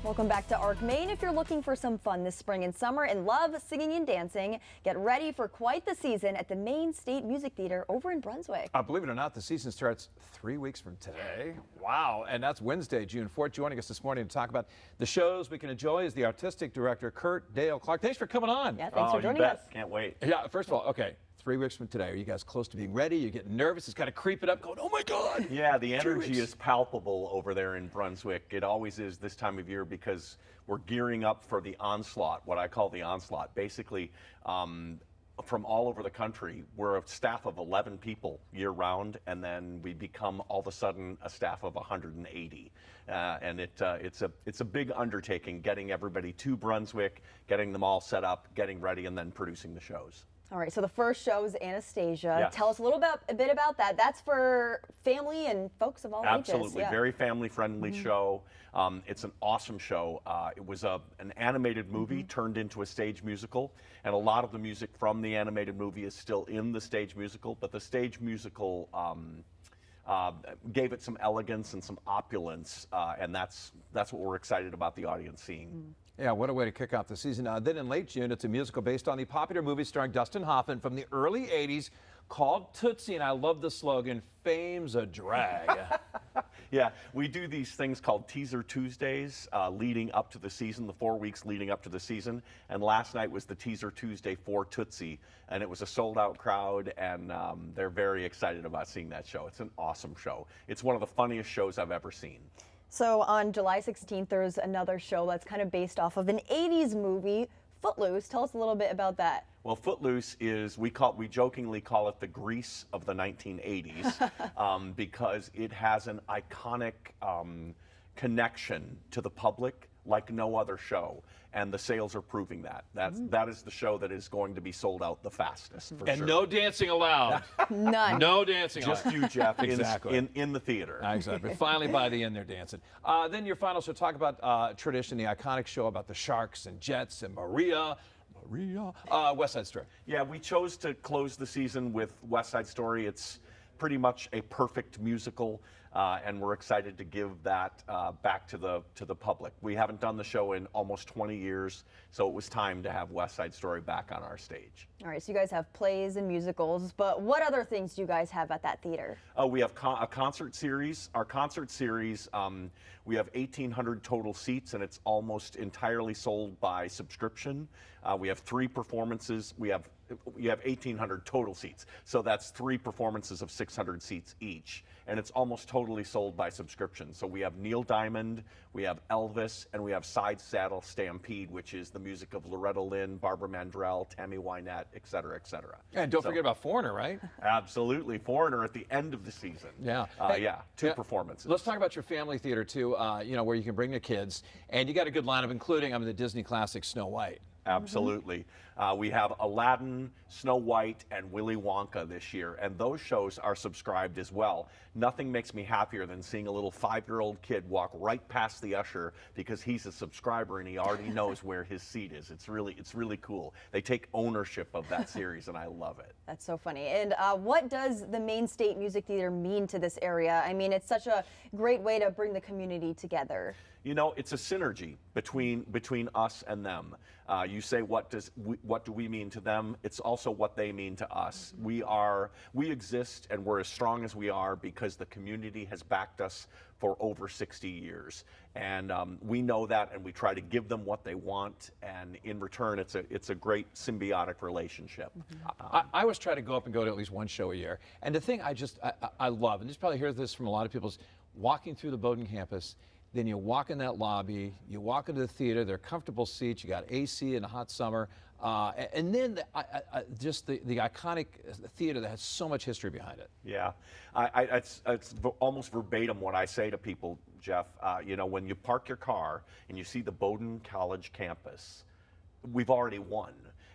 Welcome back to ARC Maine. If you're looking for some fun this spring and summer and love singing and dancing, get ready for quite the season at the Maine State Music Theatre over in Brunswick. Believe it or not, the season starts 3 weeks from today. Wow, and that's Wednesday, June 4th. Joining us this morning to talk about the shows we can enjoy is the artistic director, Kurt Dale Clark. Thanks for coming on. Yeah, thanks for joining us. Can't wait. Yeah, first of all, okay. 3 weeks from today, are you guys close to being ready? You're getting nervous? It's kind of creeping up, going, oh my God. Yeah, the energy is palpable over there in Brunswick. It always is this time of year because we're gearing up for the onslaught, what I call the onslaught. Basically, from all over the country, we're a staff of 11 people year round, and then we become all of a sudden a staff of 180. And it's a big undertaking getting everybody to Brunswick, getting them all set up, getting ready, and then producing the shows. All right, so the first show is Anastasia. Yes. Tell us a bit about that. That's for family and folks of all ages. Absolutely, Yeah. very family-friendly show. It's an awesome show. It was an animated movie turned into a stage musical, and a lot of the music from the animated movie is still in the stage musical, but the stage musical gave it some elegance and some opulence, and that's what we're excited about the audience seeing. Yeah, what a way to kick off the season. Then in late June, it's a musical based on the popular movie starring Dustin Hoffman from the early 80s called Tootsie, and I love the slogan, fame's a drag. Yeah, we do these things called Teaser Tuesdays leading up to the season, the 4 weeks leading up to the season. And last night was the Teaser Tuesday for Tootsie, and it was a sold-out crowd, and they're very excited about seeing that show. It's an awesome show. It's one of the funniest shows I've ever seen. So on July 16th, there's another show that's kind of based off of an 80s movie, Footloose. Tell us a little bit about that. Well, Footloose is, we jokingly call it the Grease of the 1980s because it has an iconic connection to the public like no other show, and the sales are proving that. That is the show that is going to be sold out the fastest, for And sure. no dancing allowed. None. No dancing allowed. Just you, Jeff, Exactly. in the theater. Exactly. Finally, by the end, they're dancing. Then your final show, talk about tradition, the iconic show about the Sharks and Jets and Maria, West Side Story. Yeah, we chose to close the season with West Side Story. It's pretty much a perfect musical, and we're excited to give that back to the public. We haven't done the show in almost 20 years, so it was time to have West Side Story back on our stage. All right, so you guys have plays and musicals, but what other things do you guys have at that theater? We have a concert series. Our concert series, we have 1,800 total seats, and it's almost entirely sold by subscription. We have 3 performances. We have 1,800 total seats, so that's 3 performances of 600 seats each, and it's almost totally sold by subscription. So we have Neil Diamond, we have Elvis, and we have Side Saddle Stampede, which is the music of Loretta Lynn, Barbara Mandrell, Tammy Wynette, et cetera, et cetera. And don't forget about Foreigner, right? Absolutely, Foreigner at the end of the season. Yeah. Yeah, 2 performances. Let's talk about your family theater too, you know, where you can bring the kids, and you got a good lineup, including the Disney classic Snow White. Absolutely. We have Aladdin, Snow White, and Willy Wonka this year, and those shows are subscribed as well. Nothing makes me happier than seeing a little 5-year-old kid walk right past the usher because he's a subscriber and he already knows where his seat is. It's really cool. They take ownership of that series, and I love it. That's so funny. And what does the Maine State Music Theatre mean to this area? I mean, it's such a great way to bring the community together. You know, it's a synergy between us and them. You say, what do we mean to them? It's also what they mean to us. We exist, and we're as strong as we are because the community has backed us for over 60 years. And we know that, and we try to give them what they want, and in return, it's a great symbiotic relationship. I always try to go up and go to at least 1 show a year. And the thing I love, and you probably hear this from a lot of people, is walking through the Bowdoin campus. Then you walk in that lobby, you walk into the theater, they're comfortable seats, you got AC in the hot summer, and then just the iconic theater that has so much history behind it. Yeah, it's almost verbatim what I say to people, Jeff. You know, when you park your car and you see the Bowdoin College campus, we've already won.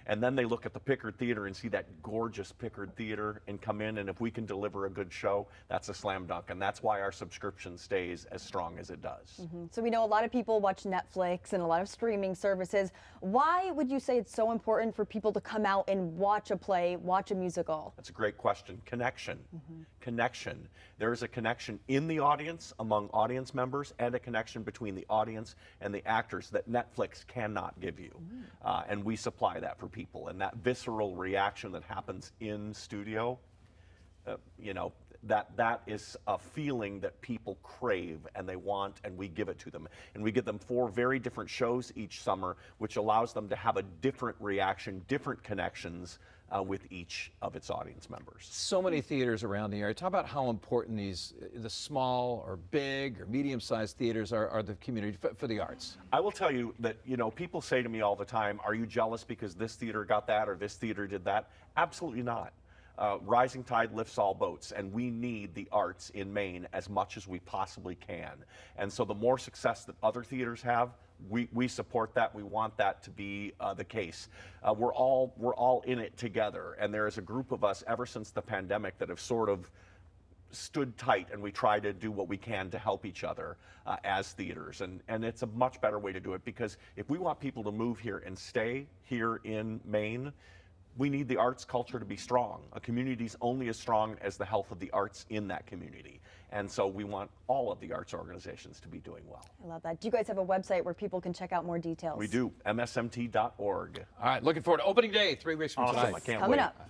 and then they look at the Pickard Theater and see that gorgeous Pickard Theater and come in, and if we can deliver a good show, that's a slam dunk, and that's why our subscription stays as strong as it does. So we know a lot of people watch Netflix and a lot of streaming services. Why would you say it's so important for people to come out and watch a play, watch a musical? That's a great question. Connection. Connection. There is a connection in the audience among audience members and a connection between the audience and the actors that Netflix cannot give you. And we supply that for people. And that visceral reaction that happens in studio, you know, that is a feeling that people crave and they want, and we give it to them. And we give them 4 very different shows each summer, which allows them to have a different reaction, different connections with each of its audience members. So many theaters around the area. Talk about how important the small or big or medium-sized theaters are the community for the arts. I will tell you that, you know, people say to me all the time, are you jealous because this theater got that or this theater did that? Absolutely not. Rising tide lifts all boats, and we need the arts in Maine as much as we possibly can. And so the more success that other theaters have, we support that. We want that to be the case. We're all in it together, and there is a group of us ever since the pandemic that have sort of stood tight, and we try to do what we can to help each other as theaters. And it's a much better way to do it, because if we want people to move here and stay here in Maine, we need the arts culture to be strong. A community is only as strong as the health of the arts in that community. And so we want all of the arts organizations to be doing well. I love that. Do you guys have a website where people can check out more details? We do, msmt.org. All right, looking forward to opening day 3 weeks from Awesome, tonight. I can't Coming wait. up.